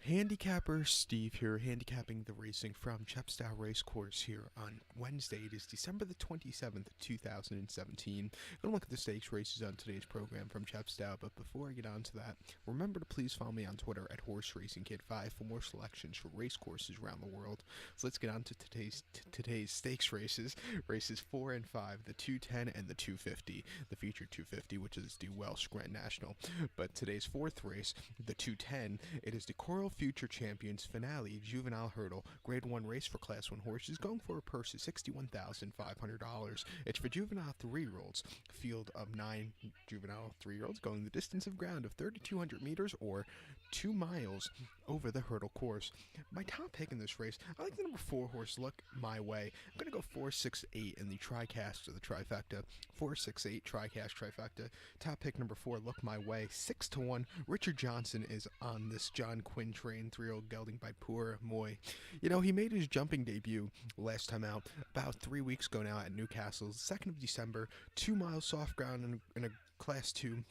Handicapper Steve here, handicapping the racing from Chepstow Racecourse here on Wednesday. It is December the 27th, 2017. Gonna look at the stakes races on today's program from Chepstow, but before I get on to that, remember to please follow me on Twitter at HorseRacingKid5 for more selections for race courses around the world. So let's get on to today's stakes races. Races 4 and 5, the 210 and the 250. The featured 250, which is the Welsh Grand National. But today's fourth race, the 210, it is the Coral Future Champions Finale Juvenile Hurdle Grade 1 race for Class 1 horses, going for a purse of $61,500. It's for juvenile 3-year-olds. Field of 9 juvenile 3-year-olds going the distance of ground of 3,200 meters or 2 miles over the hurdle course. My top pick in this race, I like the number 4 horse, Look My Way. I'm going to go 4-6-8 in the tricast or the trifecta. 4-6-8 tricast trifecta. Top pick number 4, Look My Way. 6-1. Richard Johnson is on this John Quinn train, 3-year-old gelding by Poor Moy. You know, he made his jumping debut last time out about 3 weeks ago now at Newcastle, 2nd of December, 2 miles soft ground in a Class 2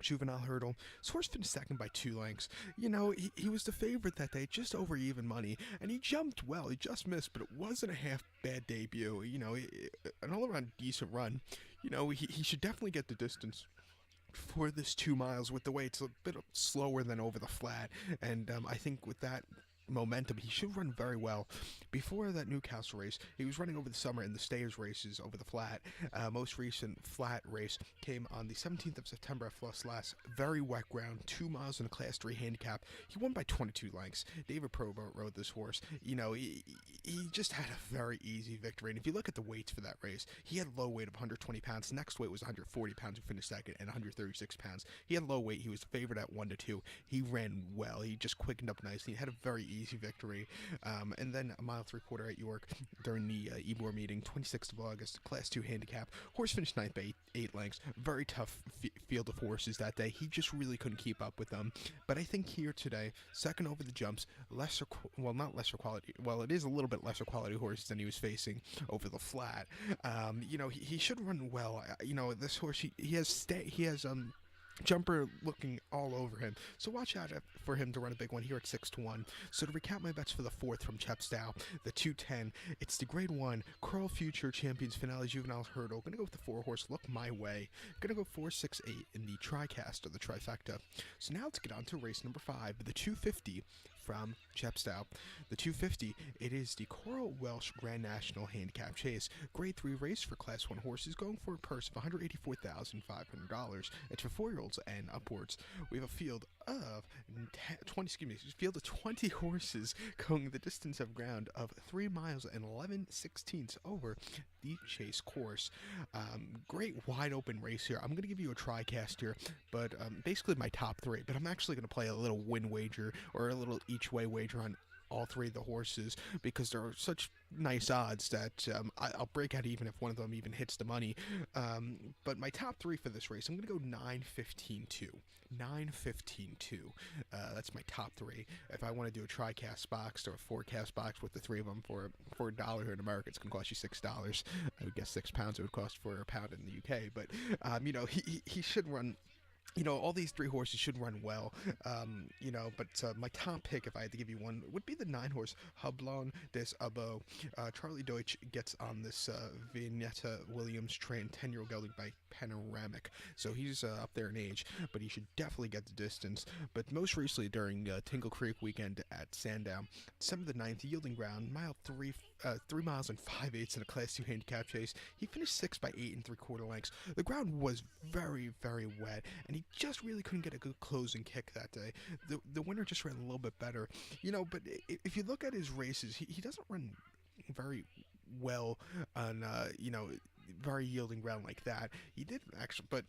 juvenile hurdle. His horse finished second by 2 lengths. You know, he was the favorite that day, just over even money, and he jumped well. He just missed, but it wasn't a half bad debut. You know, an all-around decent run. You know, he should definitely get the distance for this 2 miles with the way it's a bit slower than over the flat, and I think with that momentum, he should run very well. Before that Newcastle race, he was running over the summer in the Stayers races over the flat. Most recent flat race came on the 17th of September at Floss. Very wet ground, 2 miles in a Class 3 handicap. He won by 22 lengths. David Probert rode this horse. You know, he just had a very easy victory. And if you look at the weights for that race, he had low weight of 120 pounds. Next weight was 140 pounds, who finished second, and 136 pounds. He had low weight. He was the favorite at 1-2. He ran well. He just quickened up nicely. He had a very easy victory. And then a mile 3/4 at York during the Ebor meeting, 26th of August, Class 2 handicap. Horse finished ninth by 8 lengths. Very tough field of horses that day. He just really couldn't keep up with them. But I think here today, second over the jumps, not lesser quality. Well, it is a little bit lesser quality horses than he was facing over the flat. You know, he should run well. You know, this horse, he has jumper looking all over him, so watch out for him to run a big one here at 6-1. So to recap my bets for the fourth from Chepstow, the 210, it's the Grade 1 Coral Future Champions Finale Juvenile Hurdle. Gonna go with the 4 horse, Look My Way. Gonna go 4-6-8 in the tricast or the trifecta. So now let's get on to race number 5, the 250 from Chepstow. The 250, it is the Coral Welsh Grand National Handicap Chase. Grade 3 race for Class 1 horses, going for a purse of $184,500. It's for 4-year-olds and upwards. We have a field of 20 horses going the distance of ground of 3 miles and 11/16 over the chase course. Great wide open race here. I'm going to give you a tricast here, but basically my top 3, but I'm actually going to play a little win wager or a little each way wager on all 3 of the horses because there are such nice odds that I'll break out even if one of them even hits the money. But my top 3 for this race, I'm going to go 9-15-2. 9-15-2. That's my top 3. If I want to do a tricast box or a forecast box with the 3 of them for $1 here in America, it's going to cost you $6. I would guess £6 it would cost for a pound in the UK. But you know, he should run. You know, all these 3 horses should run well, you know, but my top pick, if I had to give you one, would be the 9 horse, Hablon des Abo. Charlie Deutsch gets on this Vignetta Williams train, 10-year-old gelding by Panoramic. So he's up there in age, but he should definitely get the distance. But most recently during Tingle Creek weekend at Sandown, December the 9th, yielding ground, 3 miles and 5/8 in a Class 2 handicap chase. He finished 6th by 8 3/4 lengths. The ground was very, very wet, and he just really couldn't get a good closing kick that day. The winner just ran a little bit better, you know. But if you look at his races, he doesn't run very well on you know, very yielding ground like that. He did actually, but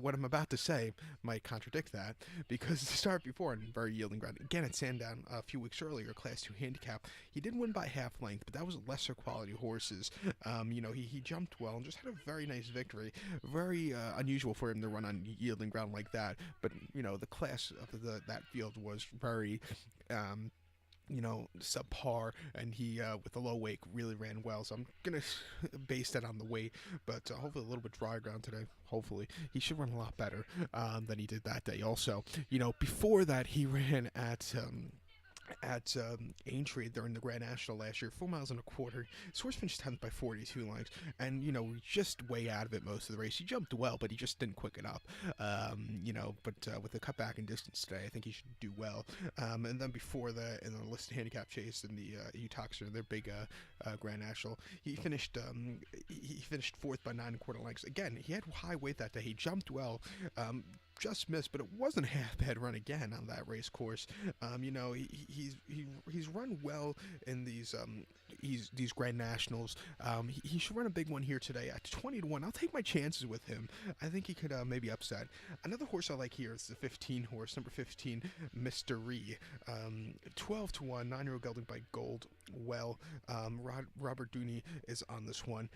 what I'm about to say might contradict that, because to start before on very yielding ground, again at Sandown a few weeks earlier, Class 2 handicap, he did win by half length, but that was lesser quality horses. You know, he jumped well and just had a very nice victory. Very unusual for him to run on yielding ground like that, but you know, the class of that field was very subpar, and he, with the low weight, really ran well. So I'm going to base that on the weight, but hopefully a little bit drier ground today. Hopefully. He should run a lot better than he did that day. Also, before that, he ran at Aintree during the Grand National last year, 4 miles and a quarter. His horse finished 10th by 42 lengths, and just way out of it most of the race. He jumped well, but he just didn't quicken up. But with the cutback in distance today, I think he should do well. And then before that, in the listed handicap chase in the Utoxer, their big Grand National, he finished fourth by 9 1/4 lengths. Again, he had high weight that day. He jumped well. Just missed, but it wasn't a half bad run again on that race course. He's run well in these Grand Nationals. He should run a big one here today at 20-1. I'll take my chances with him. I think he could maybe upset. Another horse I like here is the 15 horse, number 15, Mystery. 12-1, 9-year-old gelding by Gold. Well, Robert Dooney is on this one.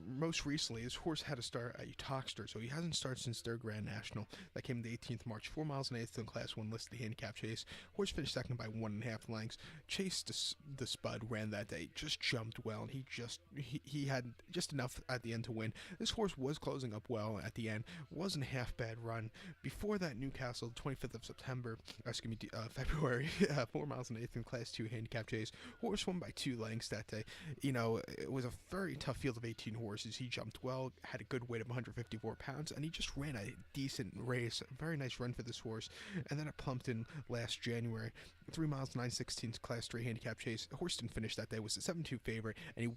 Most recently, his horse had to start at Utoxter, so he hasn't started since their Grand National. That came the 18th March, 4 miles and 1/8 in Class 1 listed handicap chase. Horse finished second by 1.5 lengths. Chased the Spud, ran that day, just jumped well, and he had just enough at the end to win. This horse was closing up well at the end. Wasn't a half bad run. Before that, Newcastle, 25th of February, 4 miles and 1/8 in Class 2 handicap chase. Horse won by 2 lengths that day. It was a very tough field of 18 horses. He jumped well, had a good weight of 154 pounds, and he just ran a decent race. A very nice run for this horse. And then it plumped in last January. 3 miles, 9/16 Class 3 handicap chase. The horse didn't finish that day. Was a 7-2 favorite, and he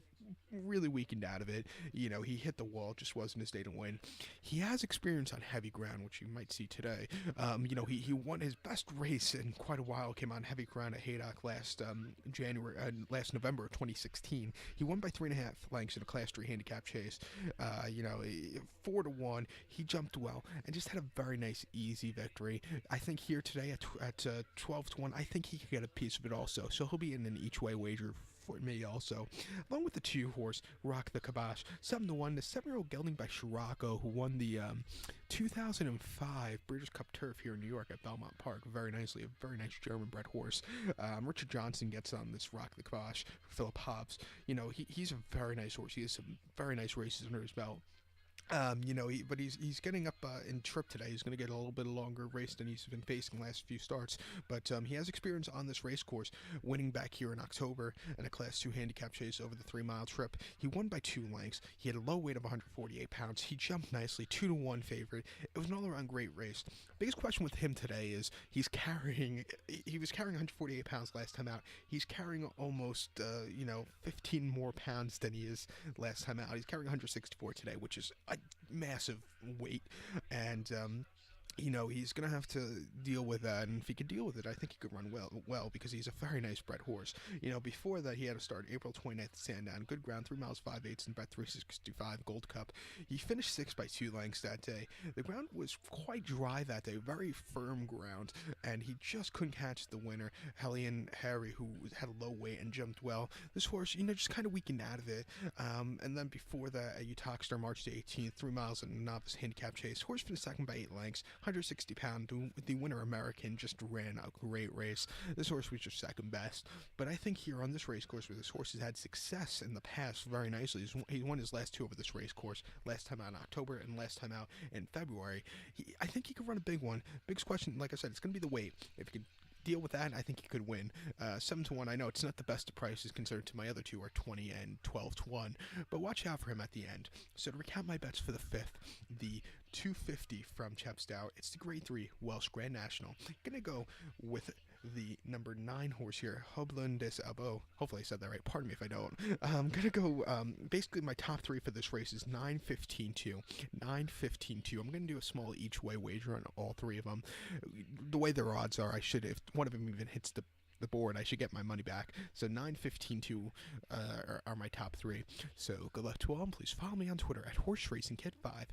really weakened out of it. He hit the wall, just wasn't his day to win. He has experience on heavy ground, which you might see today. He won his best race in quite a while. Came on heavy ground at Haydock last November of 2016. He won by 3.5 lengths in a Class 3 handicap chase. 4-1. He jumped well and just had a very nice, easy victory. I think here today at 12-1, I think he could get a piece of it also. So he'll be in an each-way wager for me also, along with the 2-horse Rock the Kibosh. 7-1, the 7-year-old gelding by Scirocco, who won the 2005 Breeders' Cup Turf here in New York at Belmont Park very nicely. A very nice German-bred horse. Richard Johnson gets on this Rock the Kibosh. Philip Hobbs, he's a very nice horse. He has some very nice races under his belt. But he's getting up in trip today. He's going to get a little bit longer race than he's been facing the last few starts. But he has experience on this race course, winning back here in October in a Class 2 handicap chase over the 3-mile trip. He won by 2 lengths. He had a low weight of 148 pounds. He jumped nicely, 2-1 favorite. It was an all-around great race. Biggest question with him today is he was carrying 148 pounds last time out. He's carrying almost 15 more pounds than he is last time out. He's carrying 164 today, which is a massive weight, and he's going to have to deal with that, and if he could deal with it, I think he could run well because he's a very nice bred horse. Before that, he had to start April 29th at Sandown. Good ground, 3 miles, 5/8 and bet 365 Gold Cup. He finished 6 by 2 lengths that day. The ground was quite dry that day, very firm ground, and he just couldn't catch the winner, Hellion Harry, who had a low weight and jumped well. This horse, just kind of weakened out of it. And then before that, at Utoxter, March the 18th, 3 miles in a novice handicap chase. Horse finished second by 8 lengths. 160-pound, the winner American, just ran a great race. This horse was just second best. But I think here on this race course, where this horse has had success in the past very nicely, he won his last 2 over this race course, last time out in October and last time out in February. I think he could run a big one. Biggest question, like I said, it's going to be the weight. If he could deal with that, I think he could win. 7-1, I know it's not the best of prices considered to my other 2 are 20 and 12-1, but watch out for him at the end. So to recount my bets for the 5th, the 250 from Chepstow, it's the Grade 3 Welsh Grand National. Gonna go with the number 9 horse here, Hoblan des Albo. Hopefully I said that right. Pardon me if I don't. I'm gonna go. Basically, my top 3 for this race is 9, 15, 2. 9, 15, 2. I'm gonna do a small each way wager on all 3 of them. The way their odds are, I should, if one of them even hits the board, I should get my money back. So 9, 15, 2 are my top 3. So good luck to all. Please follow me on Twitter at HorseRacingKid5.